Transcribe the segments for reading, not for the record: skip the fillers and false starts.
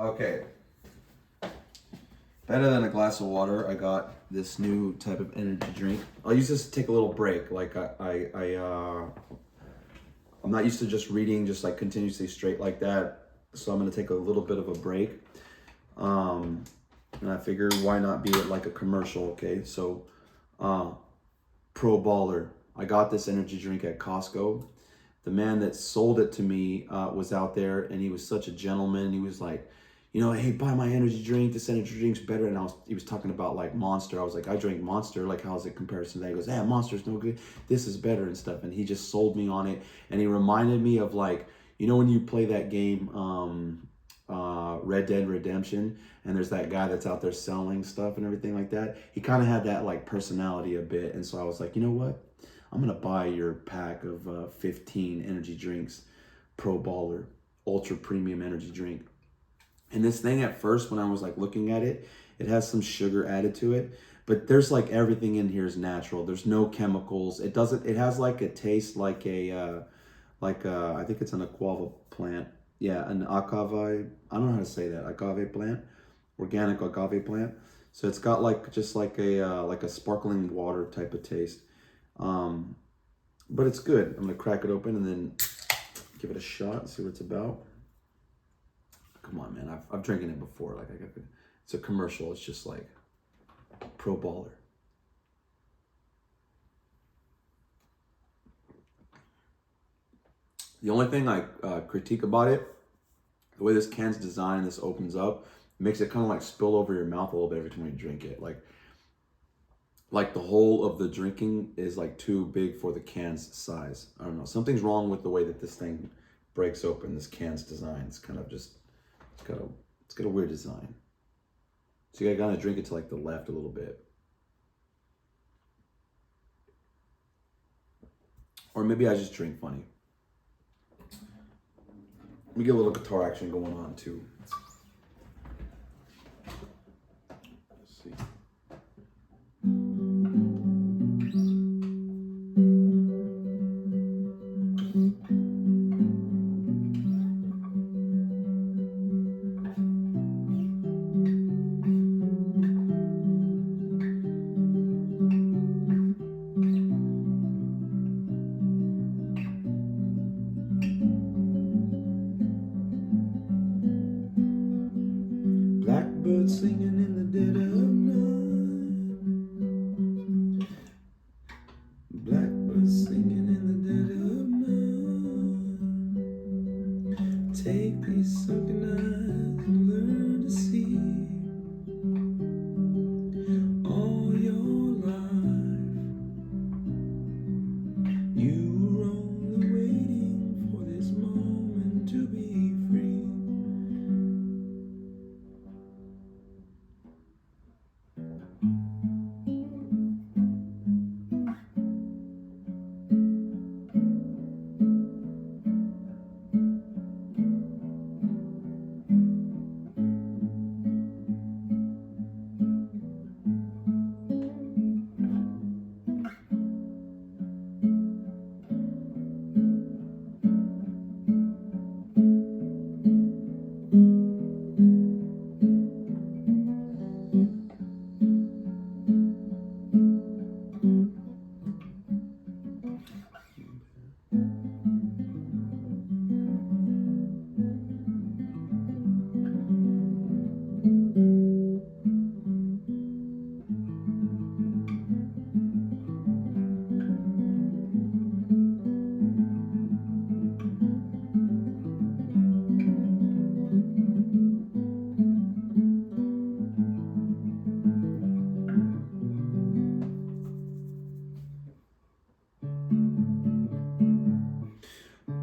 Okay. Better than a glass of water, I got this new type of energy drink. I'll use this to take a little break. Like I'm not used to just reading just like continuously straight like that. So I'm gonna take a little bit of a break. And I figured why not be it like a commercial, okay? So Pro Baller. I got this energy drink at Costco. The man that sold it to me was out there, and he was such a gentleman. He was like, hey, buy my energy drink. This energy drink's better. And he was talking about like Monster. I was like, I drink Monster. Like, how's it comparison to that? He goes, Monster's no good. This is better and stuff. And he just sold me on it. And he reminded me of like, when you play that game, Red Dead Redemption, and there's that guy that's out there selling stuff and everything like that. He kind of had that like personality a bit. And so I was like, you know what? I'm gonna buy your pack of 15 energy drinks, Pro Baller, ultra premium energy drink. And this thing at first, when I was like looking at it, it has some sugar added to it, but there's like everything in here is natural. There's no chemicals. It has like a taste like I think it's an aquava plant. Yeah, an agave, I don't know how to say that, agave plant, organic agave plant. So it's got like just like a sparkling water type of taste. But it's good. I'm gonna crack it open and then give it a shot and see what it's about. Come on, man. I've drinking it before. Like it's a commercial. It's just like Pro Baller. The only thing I critique about it, the way this can's designed, this opens up, makes it kind of like spill over your mouth a little bit every time you drink it. Like the whole of the drinking is like too big for the can's size. I don't know. Something's wrong with the way that this thing breaks open. This can's design. It's kind of just, it's got a weird design. So you gotta drink it to like the left a little bit. Or maybe I just drink funny. Let me get a little guitar action going on too. Let's see. Blackbird singing in the dead of night. Blackbird singing in the dead of night. Take these sunken eyes and learn to see. All your life you were only waiting for this moment to be free.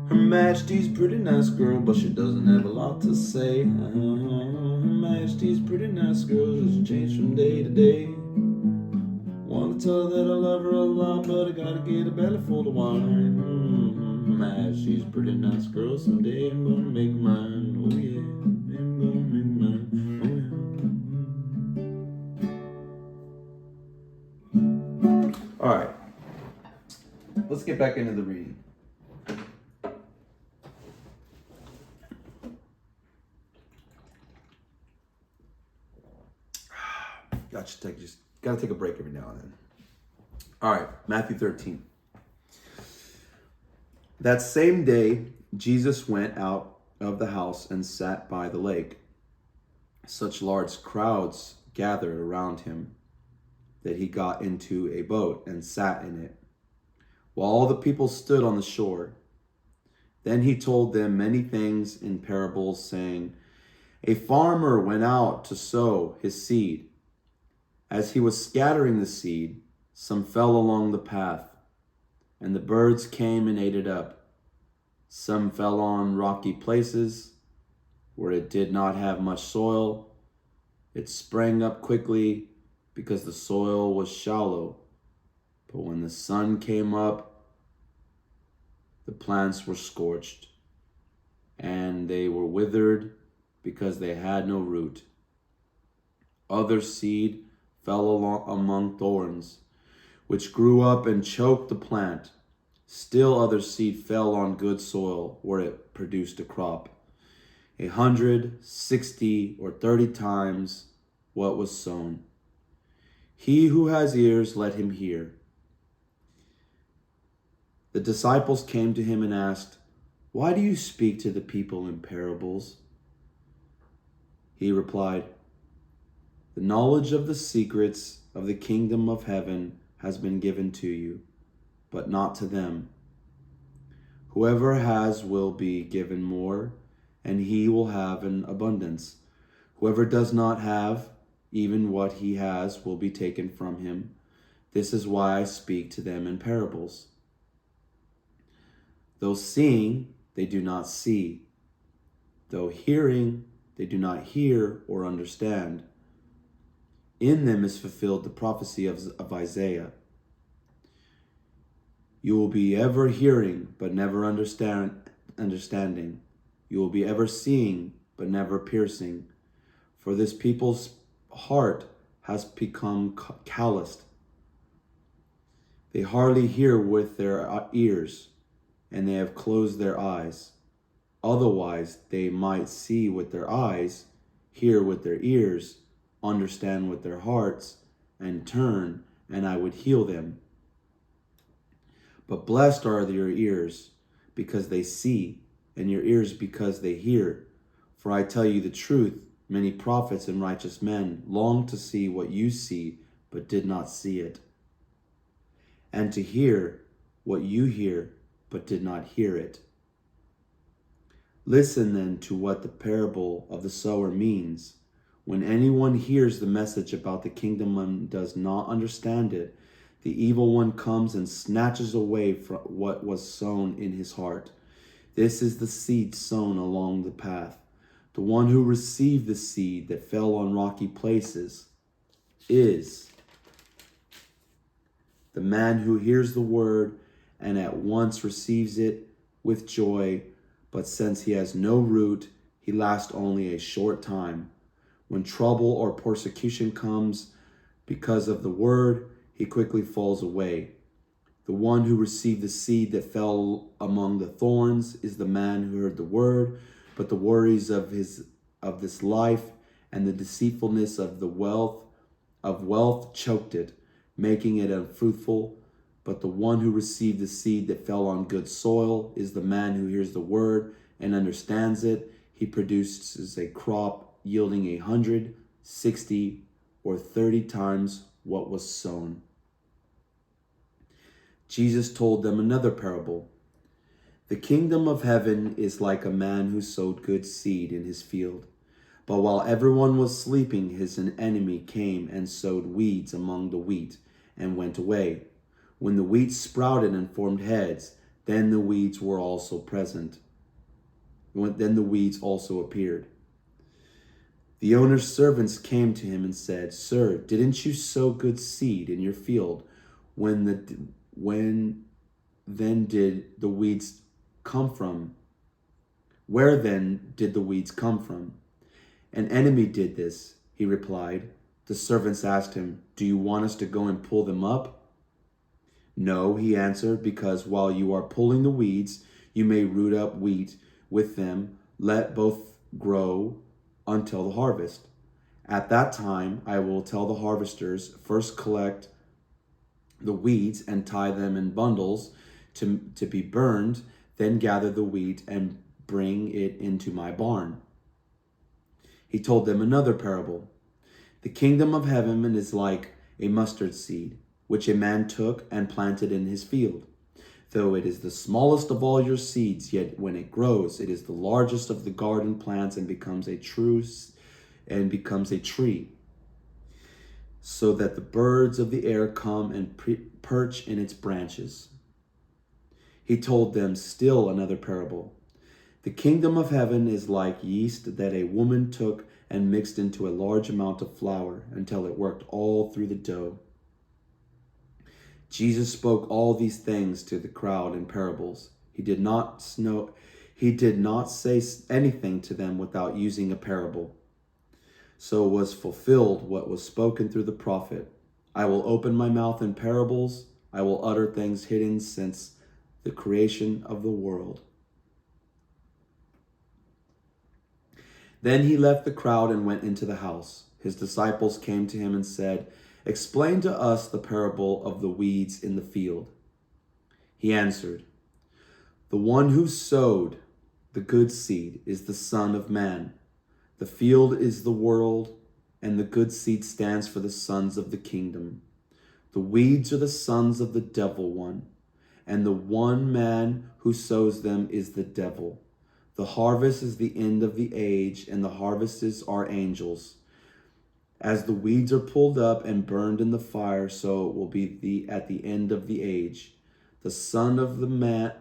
Her Majesty's pretty nice girl, but she doesn't have a lot to say. Her Majesty's pretty nice girl, doesn't change from day to day. Wanna tell her that I love her a lot, but I gotta get a belly full of wine. Her Majesty's pretty nice girl, someday I'm gonna make mine. Oh yeah, I'm gonna make mine. Oh yeah. All right, let's get back into the reading. just gotta take a break every now and then. All right, Matthew 13. That same day, Jesus went out of the house and sat by the lake. Such large crowds gathered around him that he got into a boat and sat in it, while all the people stood on the shore. Then he told them many things in parables, saying, a farmer went out to sow his seed. As he was scattering the seed, some fell along the path, and the birds came and ate it up. Some fell on rocky places where it did not have much soil. It sprang up quickly because the soil was shallow. But when the sun came up, the plants were scorched, and they were withered because they had no root. Other seed fell along among thorns, which grew up and choked the plant. Still other seed fell on good soil, where it produced a crop, 100, 60, or 30 times what was sown. He who has ears, let him hear. The disciples came to him and asked, why do you speak to the people in parables? He replied, the knowledge of the secrets of the kingdom of heaven has been given to you, but not to them. Whoever has will be given more, and he will have an abundance. Whoever does not have, even what he has will be taken from him. This is why I speak to them in parables. Though seeing, they do not see. Though hearing, they do not hear or understand. In them is fulfilled the prophecy of Isaiah. You will be ever hearing, but never understanding. You will be ever seeing, but never piercing. For this people's heart has become calloused. They hardly hear with their ears, and they have closed their eyes. Otherwise, they might see with their eyes, hear with their ears, understand with their hearts, and turn, and I would heal them. But blessed are your ears, because they see, and your ears because they hear. For I tell you the truth, many prophets and righteous men longed to see what you see, but did not see it, and to hear what you hear, but did not hear it. Listen then to what the parable of the sower means. When anyone hears the message about the kingdom and does not understand it, the evil one comes and snatches away from what was sown in his heart. This is the seed sown along the path. The one who received the seed that fell on rocky places is the man who hears the word and at once receives it with joy, but since he has no root, he lasts only a short time. When trouble or persecution comes because of the word, he quickly falls away. The one who received the seed that fell among the thorns is the man who heard the word, but the worries of this life and the deceitfulness of wealth choked it, making it unfruitful. But the one who received the seed that fell on good soil is the man who hears the word and understands it. He produces a crop yielding 100, 60, or 30 times what was sown. Jesus told them another parable. The kingdom of heaven is like a man who sowed good seed in his field. But while everyone was sleeping, his enemy came and sowed weeds among the wheat and went away. When the wheat sprouted and formed heads, then the weeds were also present. Then the weeds also appeared. The owner's servants came to him and said, Sir, didn't you sow good seed in your field? When then did the weeds come from? Where then did the weeds come from? An enemy did this, he replied. The servants asked him, Do you want us to go and pull them up? No, he answered, because while you are pulling the weeds, you may root up wheat with them. Let both grow until the harvest. At that time, I will tell the harvesters, first collect the weeds and tie them in bundles to be burned, then gather the wheat and bring it into my barn. He told them another parable. The kingdom of heaven is like a mustard seed, which a man took and planted in his field. Though it is the smallest of all your seeds, yet when it grows, it is the largest of the garden plants and becomes a tree, so that the birds of the air come and perch in its branches. He told them still another parable. The kingdom of heaven is like yeast that a woman took and mixed into a large amount of flour until it worked all through the dough. Jesus spoke all these things to the crowd in parables. He did not say anything to them without using a parable. So was fulfilled what was spoken through the prophet. I will open my mouth in parables. I will utter things hidden since the creation of the world. Then he left the crowd and went into the house. His disciples came to him and said, "Explain to us the parable of the weeds in the field." He answered, "The one who sowed the good seed is the Son of Man. The field is the world, and the good seed stands for the sons of the kingdom. The weeds are the sons of the devil one, and the one man who sows them is the devil. The harvest is the end of the age, and the harvesters are angels. As the weeds are pulled up and burned in the fire, so it will be at the end of the age. The Son of Man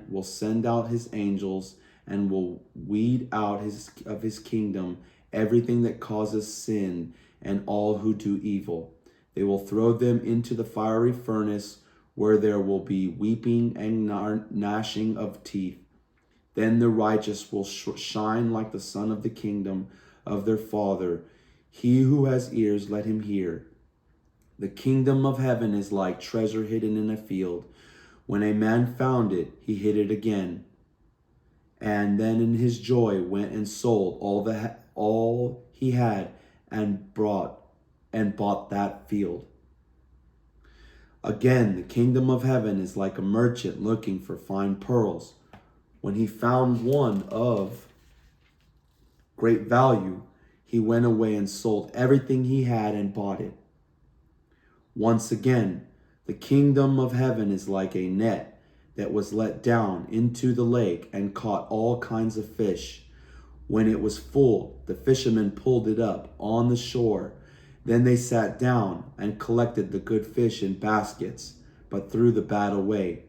will send out his angels and will weed out of his kingdom everything that causes sin and all who do evil. They will throw them into the fiery furnace, where there will be weeping and gnashing of teeth. Then the righteous will shine like the sun of the kingdom of their Father. He who has ears, let him hear. The kingdom of heaven is like treasure hidden in a field. When a man found it, he hid it again. And then in his joy went and sold all he had and bought that field. Again, the kingdom of heaven is like a merchant looking for fine pearls. When he found one of great value, he went away and sold everything he had and bought it. Once again, the kingdom of heaven is like a net that was let down into the lake and caught all kinds of fish. When it was full, the fishermen pulled it up on the shore. Then they sat down and collected the good fish in baskets, but threw the bad away.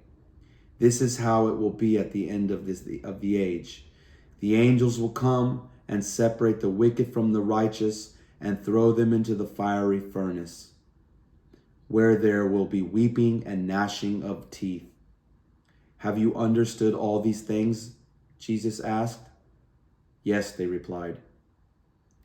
This is how it will be at the end of the age. The angels will come and separate the wicked from the righteous and throw them into the fiery furnace, where there will be weeping and gnashing of teeth. Have you understood all these things? Jesus asked. Yes, they replied.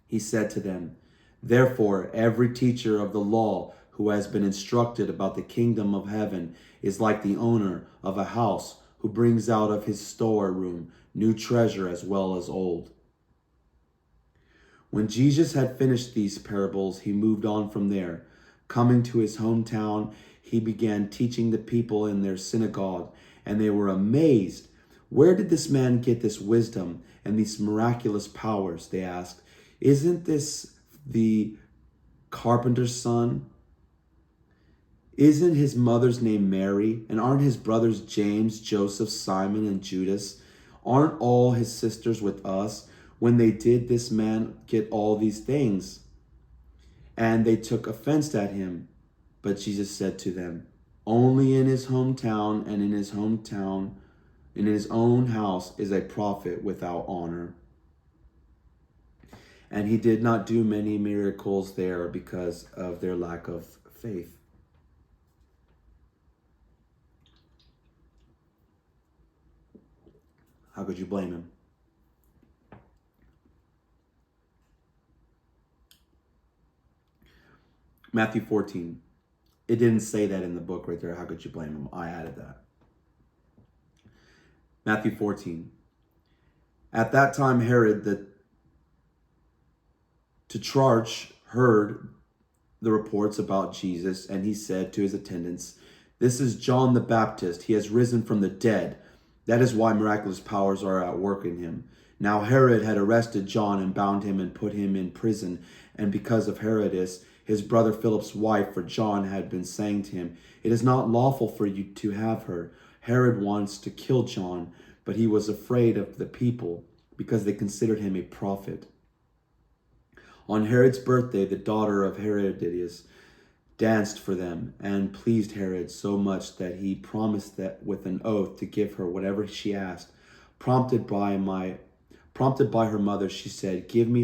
He said to them, therefore, every teacher of the law who has been instructed about the kingdom of heaven is like the owner of a house who brings out of his storeroom new treasure as well as old. When Jesus had finished these parables, he moved on from there. Coming to his hometown, he began teaching the people in their synagogue, and they were amazed. Where did this man get this wisdom and these miraculous powers? They asked. Isn't this the carpenter's son? Isn't his mother's name Mary? And aren't his brothers James, Joseph, Simon, and Judas? Aren't all his sisters with us? When they did this man get all these things? And they took offense at him. But Jesus said to them, only in his hometown and in his own house is a prophet without honor. And he did not do many miracles there because of their lack of faith. How could you blame him? Matthew 14. It didn't say that in the book right there. How could you blame him? I added that. Matthew 14. At that time, Herod Tetrarch heard the reports about Jesus, and he said to his attendants, "This is John the Baptist. He has risen from the dead. That is why miraculous powers are at work in him." Now Herod had arrested John and bound him and put him in prison. And because of Herodias, his brother Philip's wife, for John had been saying to him, "It is not lawful for you to have her." Herod wants to kill John, but he was afraid of the people because they considered him a prophet. On Herod's birthday, the daughter of Herodias danced for them and pleased Herod so much that he promised that with an oath to give her whatever she asked. Prompted by her mother, she said, give me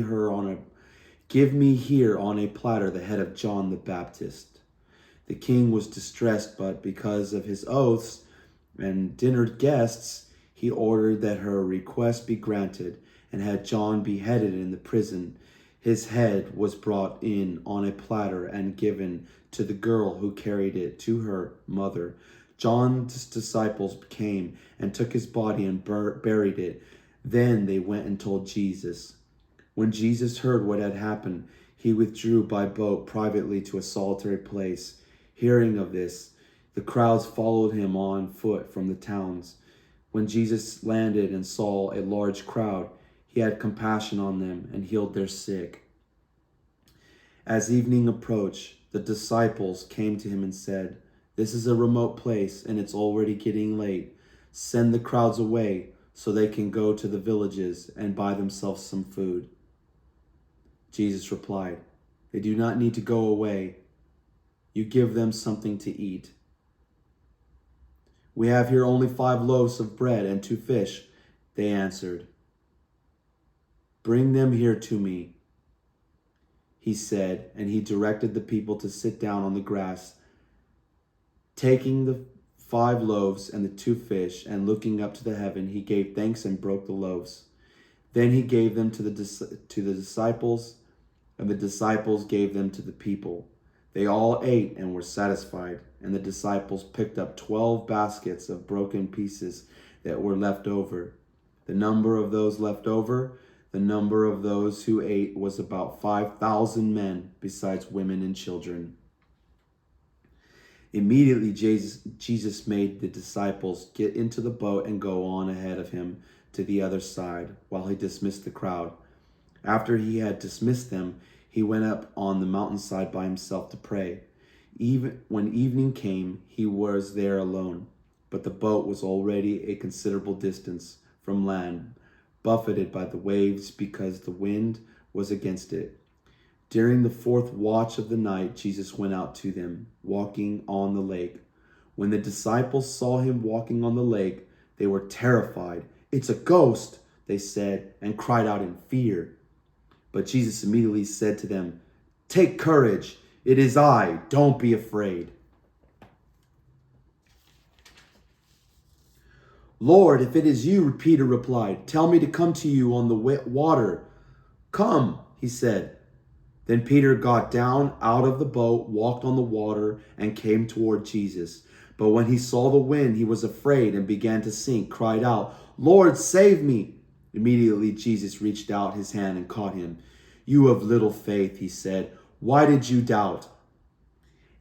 here on a platter the head of John the Baptist." The king was distressed, but because of his oaths and dinner guests, he ordered that her request be granted and had John beheaded in the prison. His head was brought in on a platter and given to the girl who carried it to her mother. John's disciples came and took his body and buried it. Then they went and told Jesus. When Jesus heard what had happened, he withdrew by boat privately to a solitary place. Hearing of this, the crowds followed him on foot from the towns. When Jesus landed and saw a large crowd, he had compassion on them and healed their sick. As evening approached, the disciples came to him and said, "This is a remote place and it's already getting late. Send the crowds away so they can go to the villages and buy themselves some food." Jesus replied, "They do not need to go away. You give them something to eat." "We have here only 5 loaves of bread and 2 fish," they answered. "Bring them here to me," he said, and he directed the people to sit down on the grass. Taking the 5 loaves and the 2 fish, and looking up to the heaven, he gave thanks and broke the loaves. Then he gave them to the disciples, and the disciples gave them to the people. They all ate and were satisfied, and the disciples picked up 12 baskets of broken pieces that were left over. The number of those left over, the number of those who ate, was about 5,000 men, besides women and children. Immediately Jesus made the disciples get into the boat and go on ahead of him to the other side, while he dismissed the crowd. After he had dismissed them, he went up on the mountainside by himself to pray. Even when evening came, he was there alone, but the boat was already a considerable distance from land, buffeted by the waves because the wind was against it. During the 4th watch of the night, Jesus went out to them, walking on the lake. When the disciples saw him walking on the lake, they were terrified. "It's a ghost," they said, and cried out in fear. But Jesus immediately said to them, "Take courage, it is I, don't be afraid." "Lord, if it is you," Peter replied, "tell me to come to you on the water." "Come," he said. Then Peter got down out of the boat, walked on the water, and came toward Jesus. But when he saw the wind, he was afraid and began to sink, cried out, "Lord, save me." Immediately Jesus reached out his hand and caught him. "You of little faith," he said, "why did you doubt?"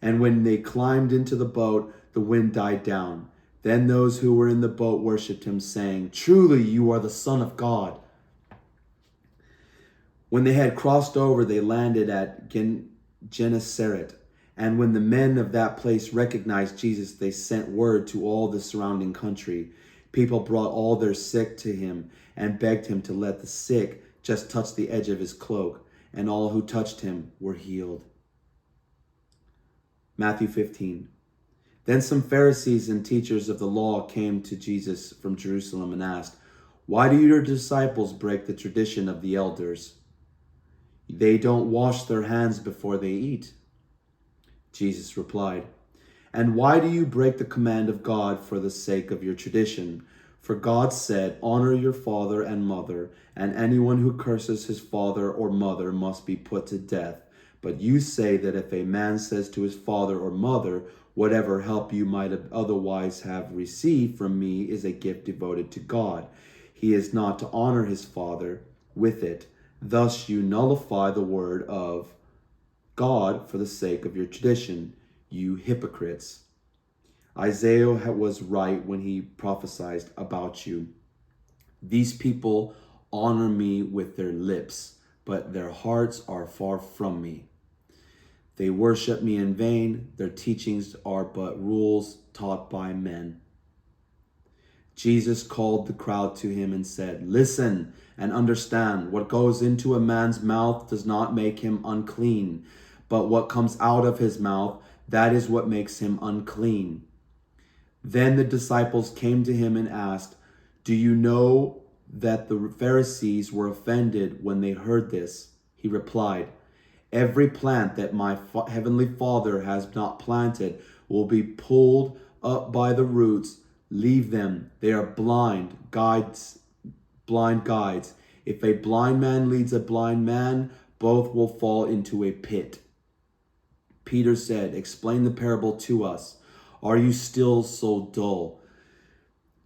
And when they climbed into the boat, the wind died down. Then those who were in the boat worshipped him, saying, "Truly you are the Son of God." When they had crossed over, they landed at Gennesaret. And when the men of that place recognized Jesus, they sent word to all the surrounding country. People brought all their sick to him and begged him to let the sick just touch the edge of his cloak, and all who touched him were healed. Matthew 15. Then some Pharisees and teachers of the law came to Jesus from Jerusalem and asked, "Why do your disciples break the tradition of the elders? They don't wash their hands before they eat." Jesus replied, "And why do you break the command of God for the sake of your tradition? For God said, 'Honor your father and mother,' and anyone who curses his father or mother must be put to death. But you say that if a man says to his father or mother, 'Whatever help you might otherwise have received from me is a gift devoted to God,' he is not to honor his father with it. Thus you nullify the word of God for the sake of your tradition, you hypocrites. Isaiah was right when he prophesied about you. These people honor me with their lips, but their hearts are far from me. They worship me in vain. Their teachings are but rules taught by men. Jesus called the crowd to him and said, "Listen and understand. What goes into a man's mouth does not make him unclean, but what comes out of his mouth, that is what makes him unclean." Then the disciples came to him and asked, "Do you know that the Pharisees were offended when they heard this?" He replied, "Every plant that my heavenly Father has not planted will be pulled up by the roots. Leave them. They are blind guides. If a blind man leads a blind man, both will fall into a pit." Peter said, "Explain the parable to us. Are you still so dull?"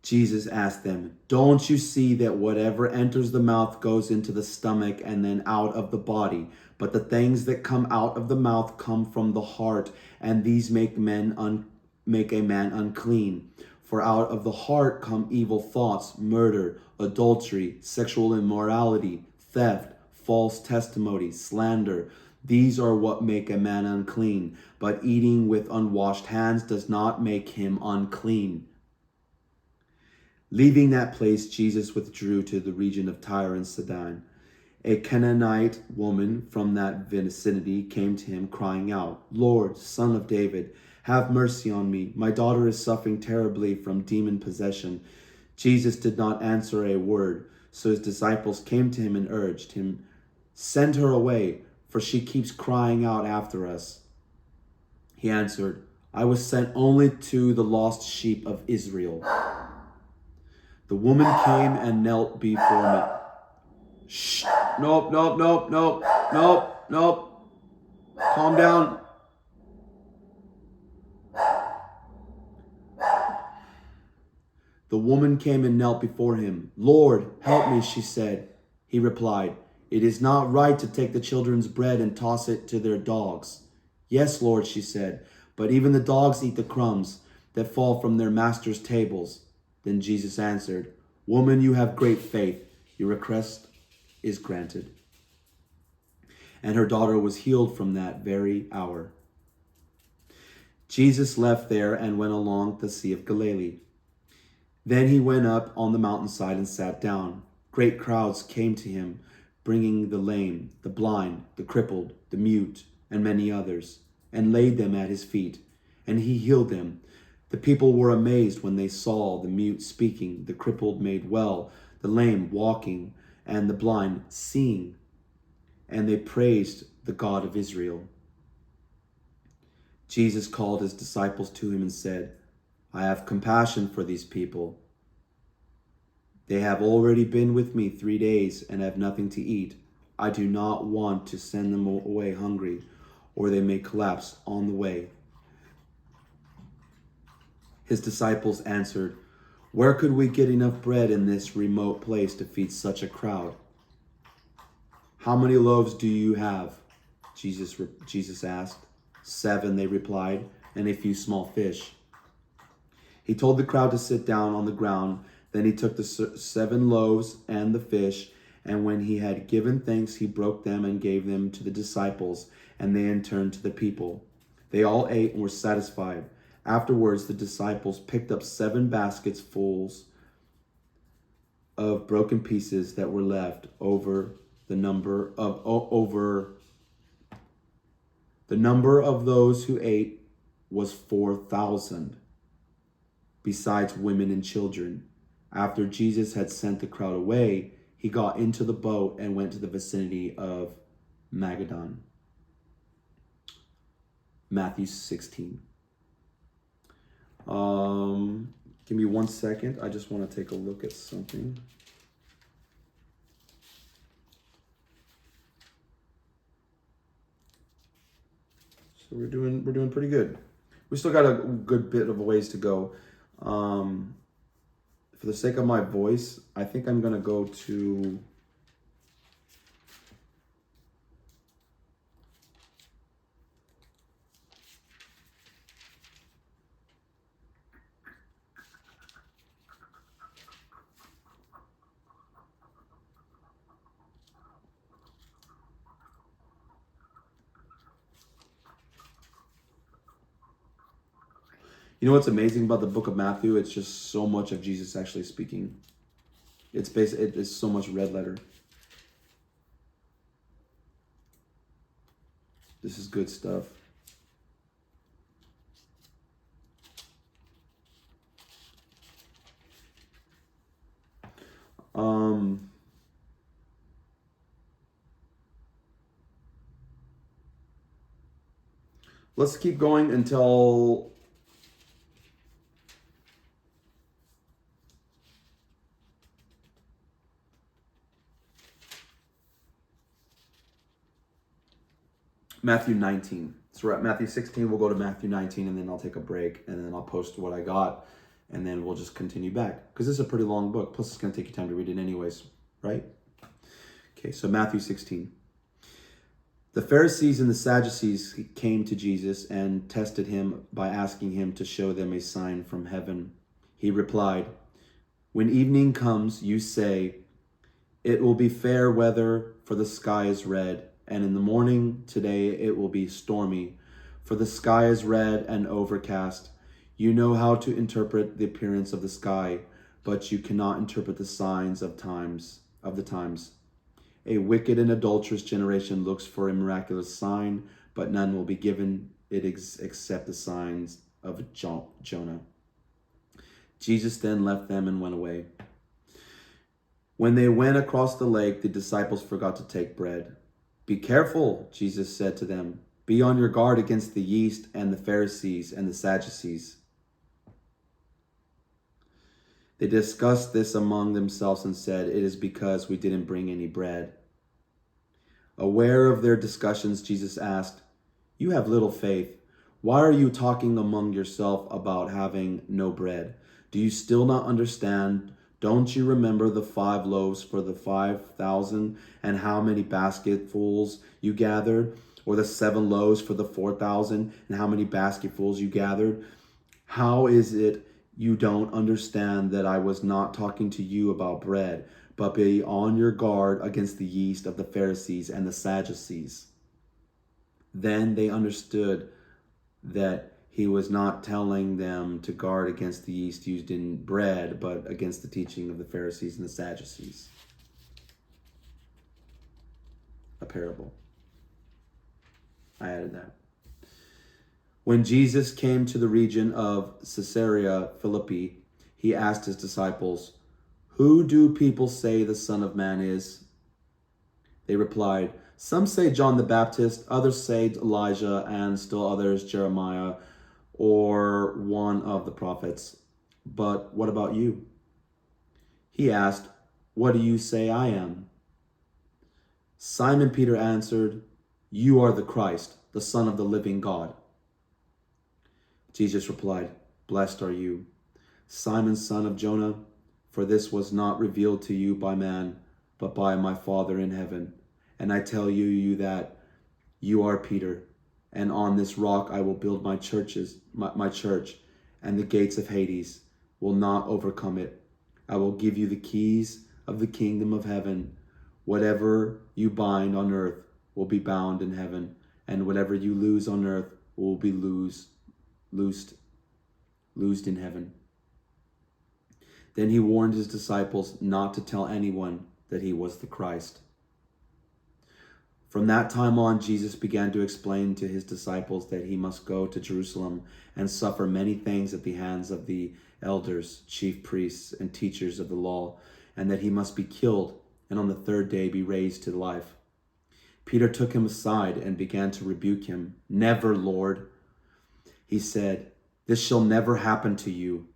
Jesus asked them, "Don't you see that whatever enters the mouth goes into the stomach and then out of the body? But the things that come out of the mouth come from the heart, and these make a man unclean. For out of the heart come evil thoughts, murder, adultery, sexual immorality, theft, false testimony, slander. These are what make a man unclean. But eating with unwashed hands does not make him unclean." Leaving that place, Jesus withdrew to the region of Tyre and Sidon. A Canaanite woman from that vicinity came to him, crying out, "Lord, Son of David, have mercy on me. My daughter is suffering terribly from demon possession." Jesus did not answer a word, so his disciples came to him and urged him, "Send her away, for she keeps crying out after us." He answered, "I was sent only to the lost sheep of Israel." The woman came and knelt before me. Shh. Nope. Calm down. The woman came and knelt before him. "Lord, help me," she said. He replied, "It is not right to take the children's bread and toss it to their dogs." "Yes, Lord," she said, "but even the dogs eat the crumbs that fall from their masters' tables." Then Jesus answered, "Woman, you have great faith. Your request is granted." And her daughter was healed from that very hour. Jesus left there and went along the Sea of Galilee. Then he went up on the mountainside and sat down. Great crowds came to him, bringing the lame, the blind, the crippled, the mute, and many others, and laid them at his feet, and he healed them. The people were amazed when they saw the mute speaking, the crippled made well, the lame walking, and the blind seeing, and they praised the God of Israel. Jesus called his disciples to him and said, "I have compassion for these people. They have already been with me 3 days and have nothing to eat. I do not want to send them away hungry, or they may collapse on the way." His disciples answered, "Where could we get enough bread in this remote place to feed such a crowd?" "How many loaves do you have?" Jesus asked. "7," they replied, "and a few small fish." He told the crowd to sit down on the ground. Then he took the 7 loaves and the fish, and when he had given thanks, he broke them and gave them to the disciples, and they in turn to the people. They all ate and were satisfied. Afterwards, the disciples picked up 7 baskets full of broken pieces that were left over. The number of those who ate was 4,000, besides women and children. After Jesus had sent the crowd away, he got into the boat and went to the vicinity of Magadan. Matthew 16. Give me 1 second. I just want to take a look at something. So we're doing pretty good. We still got a good bit of a ways to go. For the sake of my voice, I think I'm gonna go to You know what's amazing about the book of Matthew? It's just so much of Jesus actually speaking. It's so much red letter. This is good stuff. Let's keep going until Matthew 19. So we're at Matthew 16. We'll go to Matthew 19, and then I'll take a break, and then I'll post what I got, and then we'll just continue back. Because this is a pretty long book. Plus, it's going to take you time to read it anyways, right? Okay, so Matthew 16. The Pharisees and the Sadducees came to Jesus and tested him by asking him to show them a sign from heaven. He replied, "When evening comes, you say, 'It will be fair weather, for the sky is red,' and in the morning, 'Today it will be stormy, for the sky is red and overcast.' You know how to interpret the appearance of the sky, but you cannot interpret the signs of the times. A wicked and adulterous generation looks for a miraculous sign, but none will be given it except the signs of Jonah." Jesus then left them and went away. When they went across the lake, the disciples forgot to take bread. "Be careful," Jesus said to them. "Be on your guard against the yeast and the Pharisees and the Sadducees." They discussed this among themselves and said, "It is because we didn't bring any bread." Aware of their discussions, Jesus asked, "You have little faith. Why are you talking among yourself about having no bread? Do you still not understand? Don't you remember the 5 loaves for the 5,000 and how many basketfuls you gathered? Or the 7 loaves for the 4,000 and how many basketfuls you gathered? How is it you don't understand that I was not talking to you about bread, but be on your guard against the yeast of the Pharisees and the Sadducees?" Then they understood that he was not telling them to guard against the yeast used in bread, but against the teaching of the Pharisees and the Sadducees. A parable. I added that. When Jesus came to the region of Caesarea Philippi, he asked his disciples, "Who do people say the Son of Man is?" They replied, "Some say John the Baptist, others say Elijah, and still others Jeremiah or one of the prophets. But what about you?" He asked, "What do you say I am?" Simon Peter answered, "You are the Christ, the Son of the living God." Jesus replied, "Blessed are you, Simon, son of Jonah, for this was not revealed to you by man, but by my Father in heaven. And I tell you that you are Peter, and on this rock I will build my church, and the gates of Hades will not overcome it. I will give you the keys of the kingdom of heaven. Whatever you bind on earth will be bound in heaven, and whatever you loose on earth will be loosed in heaven." Then he warned his disciples not to tell anyone that he was the Christ. From that time on, Jesus began to explain to his disciples that he must go to Jerusalem and suffer many things at the hands of the elders, chief priests, and teachers of the law, and that he must be killed and on the 3rd day be raised to life. Peter took him aside and began to rebuke him. "Never, Lord," he said, "this shall never happen to you."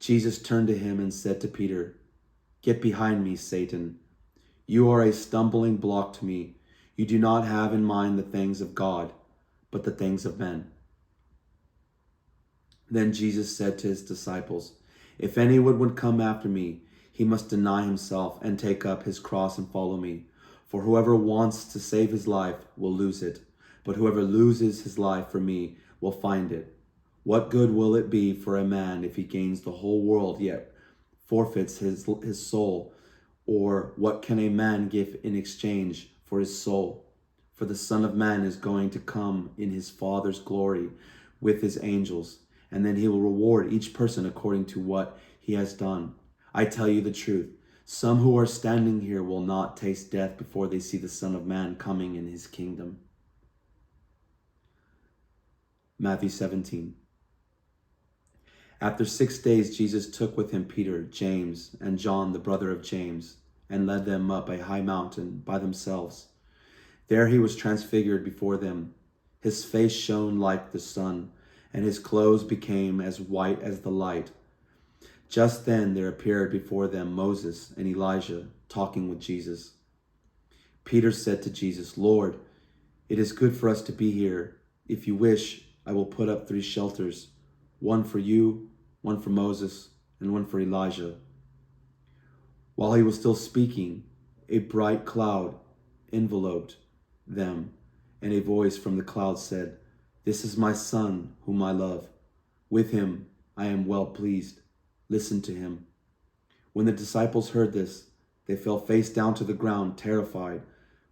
Jesus turned to him and said to Peter, "Get behind me, Satan. You are a stumbling block to me. You do not have in mind the things of God, but the things of men." Then Jesus said to his disciples, "If anyone would come after me, he must deny himself and take up his cross and follow me. For whoever wants to save his life will lose it, but whoever loses his life for me will find it. What good will it be for a man if he gains the whole world yet forfeits his soul? Or what can a man give in exchange for his soul? For the Son of Man is going to come in his Father's glory with his angels, and then he will reward each person according to what he has done. I tell you the truth, some who are standing here will not taste death before they see the Son of Man coming in his kingdom. Matthew 17. After 6 days, Jesus took with him Peter, James, and John, the brother of James, and led them up a high mountain by themselves. There he was transfigured before them. His face shone like the sun, and his clothes became as white as the light. Just then there appeared before them Moses and Elijah talking with Jesus. Peter said to Jesus, Lord, it is good for us to be here. If you wish, I will put up 3 shelters, one for you, one for Moses, and one for Elijah. While he was still speaking, a bright cloud enveloped them, and a voice from the cloud said, This is my Son, whom I love. With him I am well pleased. Listen to him. When the disciples heard this, they fell face down to the ground, terrified.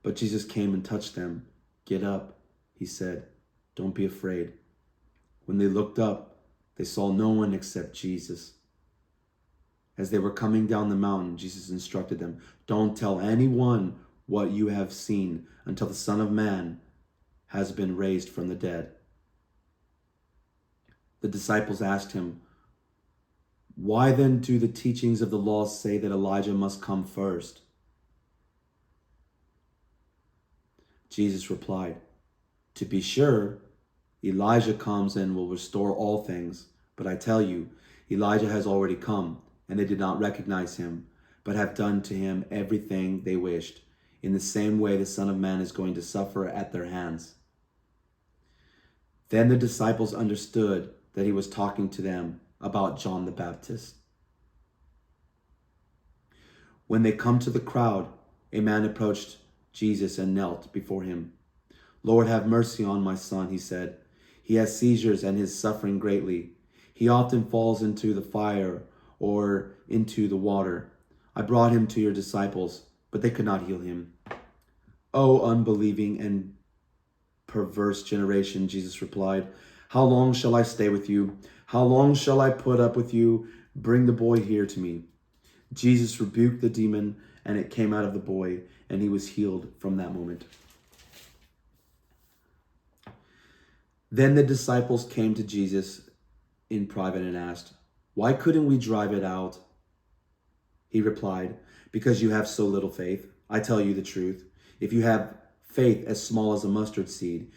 But Jesus came and touched them. Get up, he said. Don't be afraid. When they looked up, they saw no one except Jesus. As they were coming down the mountain, Jesus instructed them, Don't tell anyone what you have seen until the Son of Man has been raised from the dead. The disciples asked him, Why then do the teachings of the law say that Elijah must come first? Jesus replied, To be sure, Elijah comes and will restore all things. But I tell you, Elijah has already come, and they did not recognize him, but have done to him everything they wished. In the same way, the Son of Man is going to suffer at their hands. Then the disciples understood that he was talking to them about John the Baptist. When they come to the crowd, a man approached Jesus and knelt before him. Lord, have mercy on my son, he said. He has seizures and is suffering greatly. He often falls into the fire or into the water. I brought him to your disciples, but they could not heal him. O unbelieving and perverse generation, Jesus replied, how long shall I stay with you? How long shall I put up with you? Bring the boy here to me. Jesus rebuked the demon, and it came out of the boy, and he was healed from that moment. Then the disciples came to Jesus in private and asked, Why couldn't we drive it out? He replied, Because you have so little faith. I tell you the truth. If you have faith as small as a mustard seed,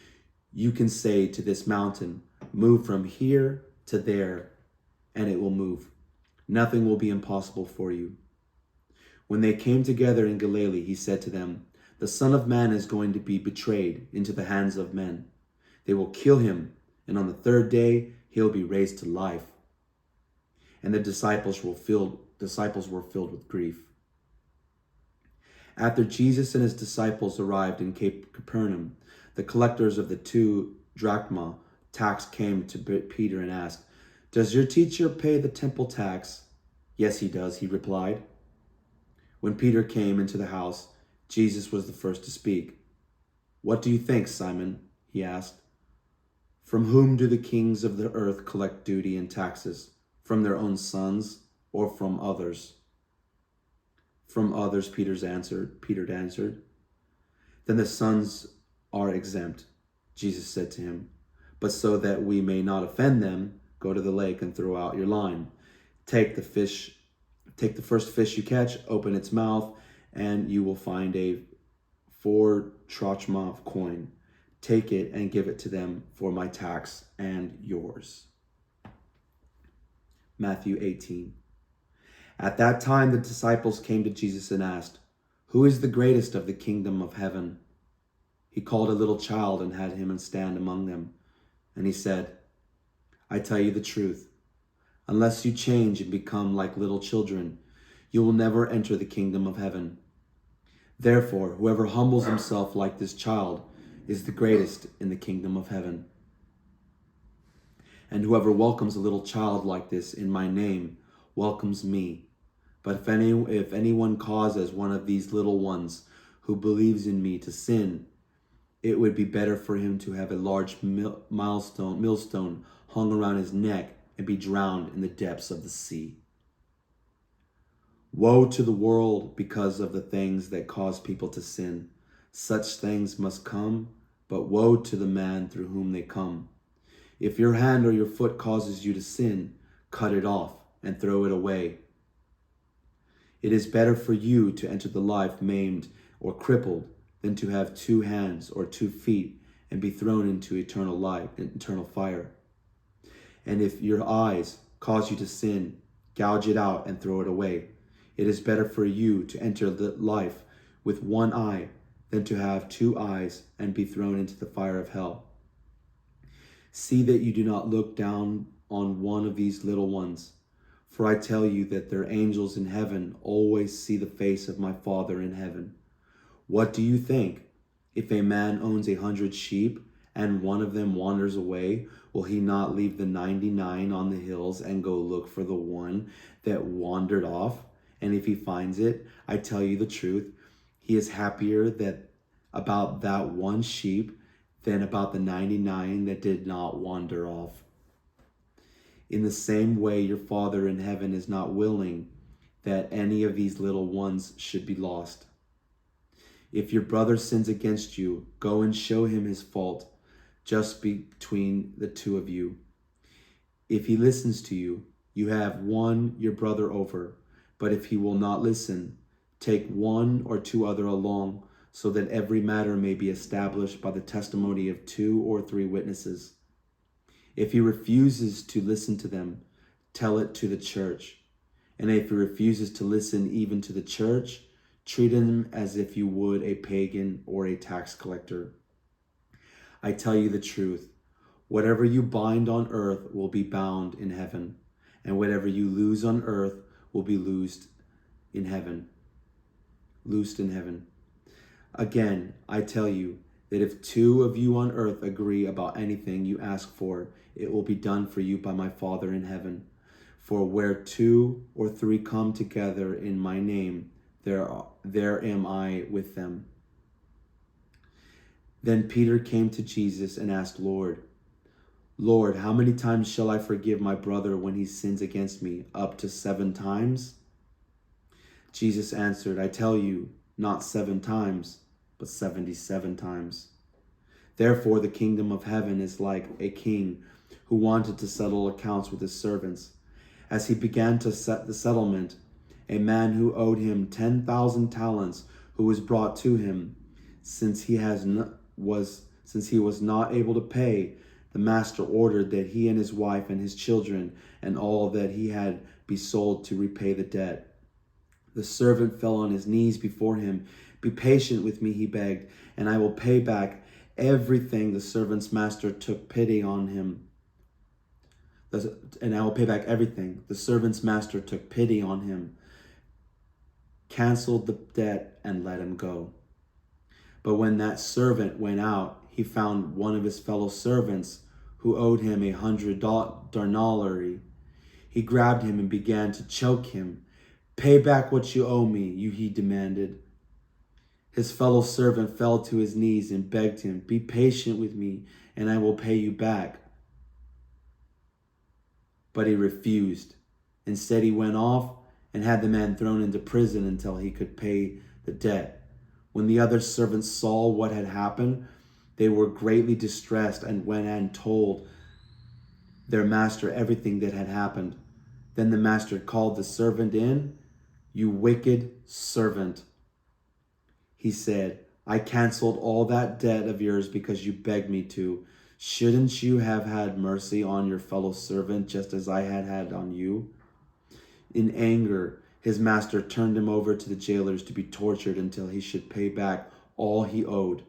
you can say to this mountain, move from here to there, and it will move. Nothing will be impossible for you. When they came together in Galilee, he said to them, The Son of Man is going to be betrayed into the hands of men. They will kill him, and on the third day he'll be raised to life. And the disciples were filled with grief. After Jesus and his disciples arrived in Capernaum, the collectors of the 2 drachma tax came to Peter and asked, Does your teacher pay the temple tax? Yes, he does, he replied. When Peter came into the house, Jesus was the first to speak. What do you think, Simon? He asked. From whom do the kings of the earth collect duty and taxes? From their own sons or from others? From others, Peter answered. Then the sons are exempt, Jesus said to him. But so that we may not offend them, go to the lake and throw out your line. Take the first fish you catch, open its mouth, and you will find a 4 drachma coin. Take it and give it to them for my tax and yours. Matthew 18. At that time, the disciples came to Jesus and asked, Who is the greatest of the kingdom of heaven? He called a little child and had him stand among them. And he said, I tell you the truth. Unless you change and become like little children, you will never enter the kingdom of heaven. Therefore, whoever humbles himself like this child is the greatest in the kingdom of heaven. And whoever welcomes a little child like this in my name welcomes me. But if anyone causes one of these little ones who believes in me to sin, It would be better for him to have a large millstone hung around his neck and be drowned in the depths of the sea. Woe to the world because of the things that cause people to sin. Such things must come, but woe to the man through whom they come. If your hand or your foot causes you to sin, cut it off and throw it away. It is better for you to enter the life maimed or crippled than to have 2 hands or 2 feet and be thrown into eternal fire. And if your eyes cause you to sin, gouge it out and throw it away. It is better for you to enter life with 1 eye than to have 2 eyes and be thrown into the fire of hell. See that you do not look down on one of these little ones, for I tell you that their angels in heaven always see the face of my Father in heaven. What do you think? If a man owns 100 sheep and one of them wanders away, will he not leave the 99 on the hills and go look for the one that wandered off? And if he finds it, I tell you the truth, he is happier about that one sheep than about the 99 that did not wander off. In the same way, your Father in heaven is not willing that any of these little ones should be lost. If your brother sins against you, go and show him his fault just between the 2 of you. If he listens to you, you have won your brother over. But if he will not listen, take 1 or 2 other along, so that every matter may be established by the testimony of 2 or 3 witnesses. If he refuses to listen to them, tell it to the church. And if he refuses to listen even to the church, treat him as if you would a pagan or a tax collector. I tell you the truth, whatever you bind on earth will be bound in heaven, and whatever you loose on earth will be loosed in heaven. Again, I tell you that if 2 of you on earth agree about anything you ask for, it will be done for you by my Father in heaven. For where 2 or 3 come together in my name, there am I with them. Then Peter came to Jesus and asked, Lord, how many times shall I forgive my brother when he sins against me? Up to 7 times? Jesus answered, I tell you, not 7 times, but 77 times. Therefore, the kingdom of heaven is like a king who wanted to settle accounts with his servants. As he began to set the settlement, a man who owed him 10,000 talents, who was brought to him. Since he was not able to pay, the master ordered that he and his wife and his children and all that he had be sold to repay the debt. The servant fell on his knees before him. Be patient with me, he begged, and I will pay back everything. The servant's master took pity on him. And I will pay back everything. The servant's master took pity on him, canceled the debt, and let him go. But when that servant went out, he found one of his fellow servants who owed him 100 denarii. He grabbed him and began to choke him. Pay back what you owe me, he demanded. His fellow servant fell to his knees and begged him, be patient with me and I will pay you back. But he refused. Instead, he went off and had the man thrown into prison until he could pay the debt. When the other servants saw what had happened, they were greatly distressed and went and told their master everything that had happened. Then the master called the servant in. You wicked servant, he said, I canceled all that debt of yours because you begged me to. Shouldn't you have had mercy on your fellow servant just as I had on you? In anger, his master turned him over to the jailers to be tortured until he should pay back all he owed.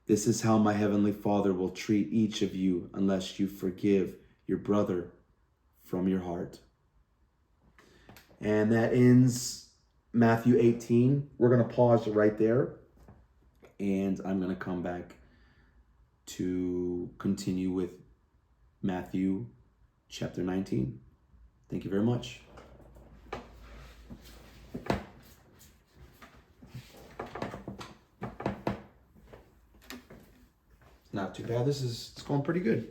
This is how my heavenly Father will treat each of you unless you forgive your brother from your heart. And that ends Matthew 18. We're going to pause right there, and I'm going to come back to continue with Matthew chapter 19. Thank you very much. not too bad. It's going pretty good.